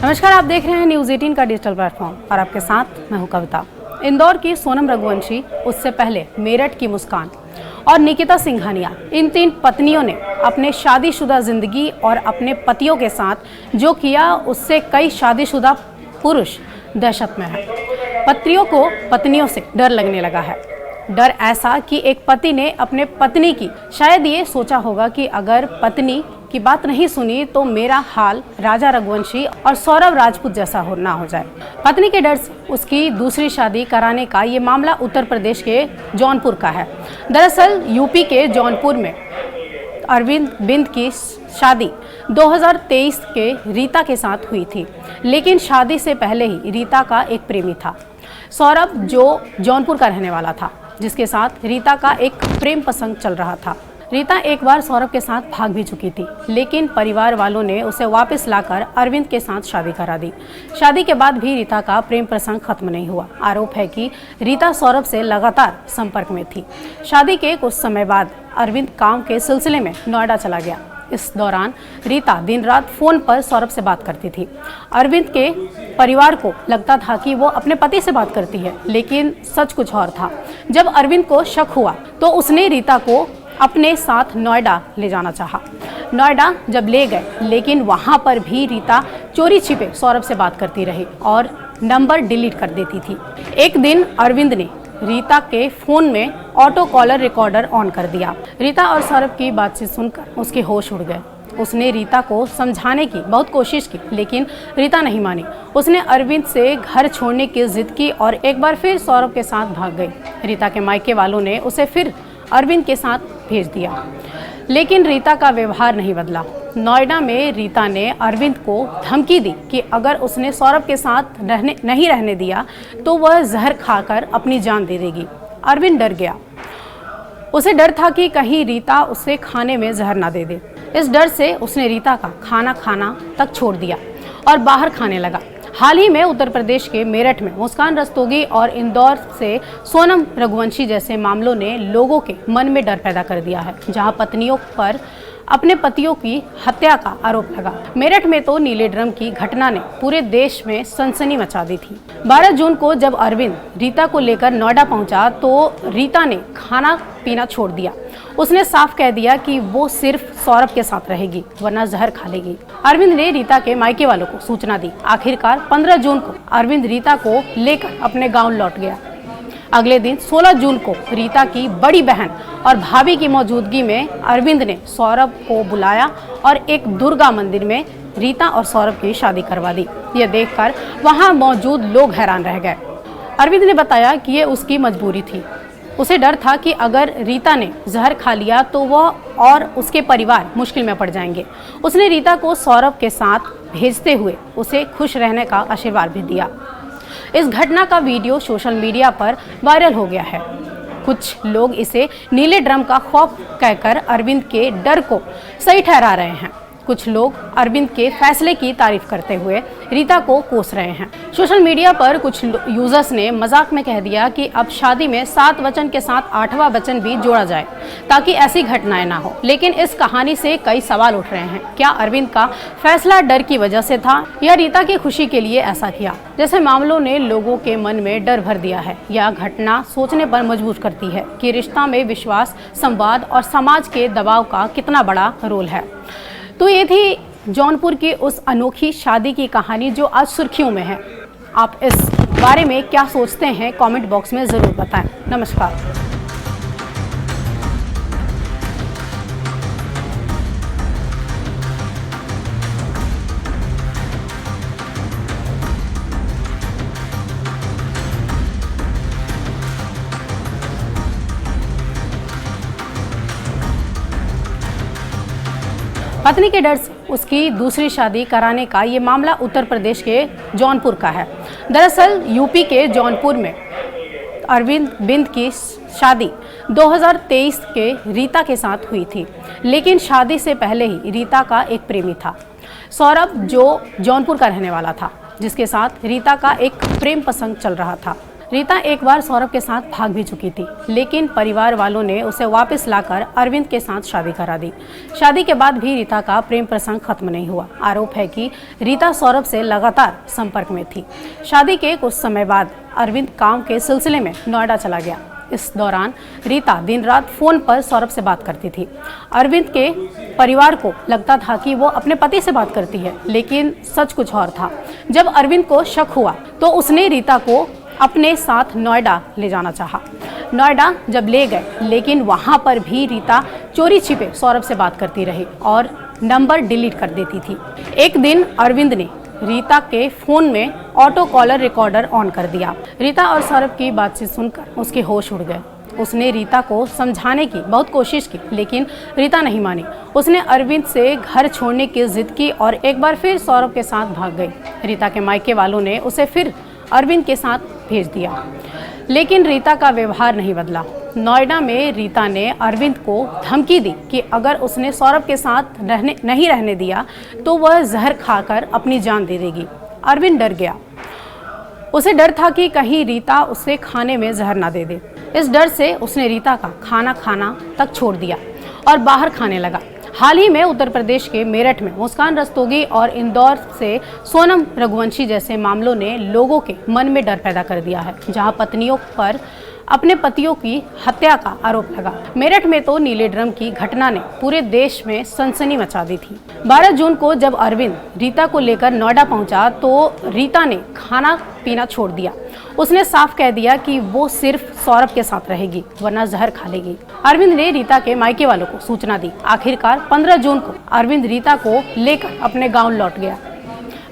नमस्कार, आप देख रहे हैं न्यूज़ 18 का डिजिटल प्लेटफॉर्म और आपके साथ मैं हूं कविता। इंदौर की सोनम रघुवंशी, उससे पहले मेरठ की मुस्कान और निकिता सिंघानिया, इन तीन पत्नियों ने अपने शादीशुदा जिंदगी और अपने पतियों के साथ जो किया उससे कई शादीशुदा पुरुष दहशत में हैं। पत्नियों को पत्नियों से डर लगने लगा है। डर ऐसा कि एक पति ने अपने पत्नी की शायद ये सोचा होगा कि अगर पत्नी की बात नहीं सुनी तो मेरा हाल राजा रघुवंशी और सौरभ राजपूत जैसा ना हो जाए। पत्नी के डर से उसकी दूसरी शादी कराने का ये मामला उत्तर प्रदेश के जौनपुर का है। दरअसल यूपी के जौनपुर में अरविंद बिंद की शादी 2023 के रीता के साथ हुई थी, लेकिन शादी से पहले ही रीता का एक प्रेमी था, सौरभ, जो जौनपुर का रहने वाला था, जिसके साथ रीता का एक प्रेम प्रसंग चल रहा था। रीता एक बार सौरभ के साथ भाग भी चुकी थी, लेकिन परिवार वालों ने उसे वापस लाकर अरविंद के साथ शादी करा दी। शादी के बाद भी रीता का प्रेम प्रसंग खत्म नहीं हुआ। आरोप है कि रीता सौरभ से लगातार संपर्क में थी। शादी के कुछ समय बाद अरविंद काम के सिलसिले में नोएडा चला गया। इस दौरान रीता दिन रात फोन पर सौरभ से बात करती थी। अरविंद के परिवार को लगता था कि वो अपने पति से बात करती है, लेकिन सच कुछ और था। जब अरविंद को शक हुआ तो उसने रीता को अपने साथ नोएडा ले जाना चाहा। नोएडा जब ले गए, लेकिन वहां पर भी रीता चोरी छिपे सौरभ से बात करती रही और नंबर डिलीट कर देती थी। एक दिन अरविंद ने रीता के फोन में ऑटो कॉलर रिकॉर्डर ऑन कर दिया। रीता और सौरभ की बातचीत सुनकर उसके होश उड़ गए। उसने रीता को समझाने की बहुत कोशिश की, लेकिन रीता नहीं मानी। उसने अरविंद से घर छोड़ने की जिद की और एक बार फिर सौरभ के साथ भाग गई। रीता के मायके वालों ने उसे फिर अरविंद के साथ भेज दिया, लेकिन रीता का व्यवहार नहीं बदला। नोएडा में रीता ने अरविंद को धमकी दी कि अगर उसने सौरभ के साथ नहीं रहने दिया तो वह जहर खाकर अपनी जान दे देगी। अरविंद डर गया। उसे डर था कि कहीं रीता उसे खाने में जहर ना दे दे। इस डर से उसने रीता का खाना खाना तक छोड़ दिया और बाहर खाने लगा। हाल ही में उत्तर प्रदेश के मेरठ में मुस्कान रस्तोगी और इंदौर से सोनम रघुवंशी जैसे मामलों ने लोगों के मन में डर पैदा कर दिया है, जहां पत्नियों पर अपने पतियों की हत्या का आरोप लगा। मेरठ में तो नीले ड्रम की घटना ने पूरे देश में सनसनी मचा दी थी। 12 जून को जब अरविंद रीता को लेकर नोएडा पहुंचा तो रीता ने खाना पीना छोड़ दिया। उसने साफ कह दिया कि वो सिर्फ सौरभ के साथ रहेगी, वरना जहर खा लेगी। अरविंद ने रीता के मायके वालों को सूचना दी। आखिरकार 15 जून को अरविंद रीता को लेकर अपने गाँव लौट गया। अगले दिन 16 जून को रीता की बड़ी बहन और भाभी की मौजूदगी में अरविंद ने सौरभ को बुलाया और एक दुर्गा मंदिर में रीता और सौरभ की शादी करवा दी। यह देखकर वहां मौजूद लोग हैरान रह गए। अरविंद ने बताया कि ये उसकी मजबूरी थी। उसे डर था कि अगर रीता ने जहर खा लिया तो वह और उसके परिवार मुश्किल में पड़ जाएंगे। उसने रीता को सौरभ के साथ भेजते हुए उसे खुश रहने का आशीर्वाद भी दिया। इस घटना का वीडियो सोशल मीडिया पर वायरल हो गया है। कुछ लोग इसे नीले ड्रम का खौफ कहकर अरविंद के डर को सही ठहरा रहे हैं। कुछ लोग अरविंद के फैसले की तारीफ करते हुए रीता को कोस रहे हैं। सोशल मीडिया पर कुछ यूजर्स ने मजाक में कह दिया कि अब शादी में 7 वचन के साथ 8वां वचन भी जोड़ा जाए ताकि ऐसी घटनाएं ना हो। लेकिन इस कहानी से कई सवाल उठ रहे हैं। क्या अरविंद का फैसला डर की वजह से था या रीता की खुशी के लिए ऐसा किया? जैसे मामलों ने लोगों के मन में डर भर दिया है। यह घटना सोचने पर मजबूर करती है कि रिश्ता में विश्वास, संवाद और समाज के दबाव का कितना बड़ा रोल है। तो ये थी जौनपुर की उस अनोखी शादी की कहानी जो आज सुर्खियों में है। आप इस बारे में क्या सोचते हैं, कमेंट बॉक्स में ज़रूर बताएं। नमस्कार। पत्नी के डर से उसकी दूसरी शादी कराने का ये मामला उत्तर प्रदेश के जौनपुर का है। दरअसल यूपी के जौनपुर में अरविंद बिंद की शादी 2023 के रीता के साथ हुई थी, लेकिन शादी से पहले ही रीता का एक प्रेमी था, सौरभ, जो जौनपुर का रहने वाला था, जिसके साथ रीता का एक प्रेम प्रसंग चल रहा था। रीता एक बार सौरभ के साथ भाग भी चुकी थी, लेकिन परिवार वालों ने उसे वापस लाकर अरविंद के साथ शादी करा दी। शादी के बाद भी रीता का प्रेम प्रसंग खत्म नहीं हुआ। आरोप है कि रीता सौरभ से लगातार संपर्क में थी। शादी के कुछ समय बाद अरविंद काम के सिलसिले में नोएडा चला गया। इस दौरान रीता दिन रात फोन पर सौरभ से बात करती थी। अरविंद के परिवार को लगता था कि वो अपने पति से बात करती है, लेकिन सच कुछ और था। जब अरविंद को शक हुआ तो उसने रीता को अपने साथ नोएडा ले जाना चाहा। नोएडा जब ले गए, लेकिन वहां पर भी रीता चोरी छिपे सौरभ से बात करती रही और नंबर डिलीट कर देती थी। एक दिन अरविंद ने रीता के फोन में ऑटो कॉलर रिकॉर्डर ऑन कर दिया। रीता और सौरभ की बातचीत सुनकर उसके होश उड़ गए। उसने रीता को समझाने की बहुत कोशिश की, लेकिन रीता नहीं मानी। उसने अरविंद से घर छोड़ने की जिद की और एक बार फिर सौरभ के साथ भाग गई। रीता के मायके वालों ने उसे फिर अरविंद के साथ भेज दिया, लेकिन रीता का व्यवहार नहीं बदला। नोएडा में रीता ने अरविंद को धमकी दी कि अगर उसने सौरभ के साथ नहीं रहने दिया तो वह जहर खाकर अपनी जान दे देगी। अरविंद डर गया। उसे डर था कि कहीं रीता उसे खाने में जहर ना दे दे। इस डर से उसने रीता का खाना खाना तक छोड़ दिया और बाहर खाने लगा। हाल ही में उत्तर प्रदेश के मेरठ में मुस्कान रस्तोगी और इंदौर से सोनम रघुवंशी जैसे मामलों ने लोगों के मन में डर पैदा कर दिया है, जहां पत्नियों पर अपने पतियों की हत्या का आरोप लगा। मेरठ में तो नीले ड्रम की घटना ने पूरे देश में सनसनी मचा दी थी। 12 जून को जब अरविंद रीता को लेकर नोएडा पहुंचा तो रीता ने खाना पीना छोड़ दिया। उसने साफ कह दिया कि वो सिर्फ सौरभ के साथ रहेगी, वरना जहर खा लेगी। अरविंद ने रीता के मायके वालों को सूचना दी। आखिरकार 15 जून को अरविंद रीता को लेकर अपने गाँव लौट गया।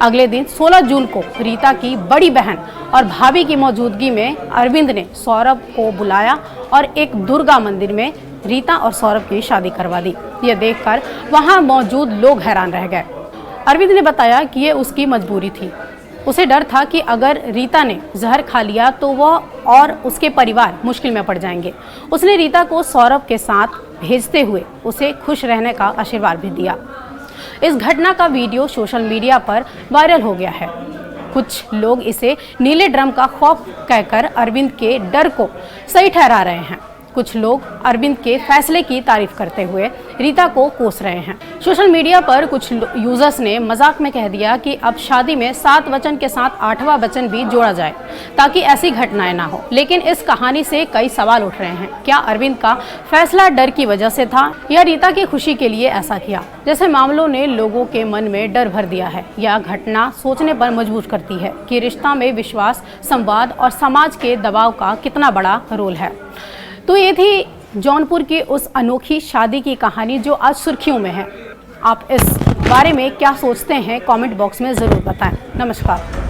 अगले दिन 16 जून को रीता की बड़ी बहन और भाभी की मौजूदगी में अरविंद ने सौरभ को बुलाया और एक दुर्गा मंदिर में रीता और सौरभ की शादी करवा दी। यह देखकर वहां मौजूद लोग हैरान रह गए। अरविंद ने बताया कि ये उसकी मजबूरी थी। उसे डर था कि अगर रीता ने जहर खा लिया तो वह और उसके परिवार मुश्किल में पड़ जाएंगे। उसने रीता को सौरभ के साथ भेजते हुए उसे खुश रहने का आशीर्वाद भी दिया। इस घटना का वीडियो सोशल मीडिया पर वायरल हो गया है। कुछ लोग इसे नीले ड्रम का खौफ कहकर अरविंद के डर को सही ठहरा रहे हैं। कुछ लोग अरविंद के फैसले की तारीफ करते हुए रीता को कोस रहे हैं। सोशल मीडिया पर कुछ यूजर्स ने मजाक में कह दिया कि अब शादी में 7 वचन के साथ 8वां वचन भी जोड़ा जाए ताकि ऐसी घटनाएं ना हो। लेकिन इस कहानी से कई सवाल उठ रहे हैं। क्या अरविंद का फैसला डर की वजह से था या रीता की खुशी के लिए ऐसा किया? जैसे मामलों ने लोगों के मन में डर भर दिया है। यह घटना सोचने पर मजबूर करती है कि रिश्ता में विश्वास, संवाद और समाज के दबाव का कितना बड़ा रोल है। तो ये थी जौनपुर की उस अनोखी शादी की कहानी जो आज सुर्खियों में है। आप इस बारे में क्या सोचते हैं? कमेंट बॉक्स में ज़रूर बताएं। नमस्कार।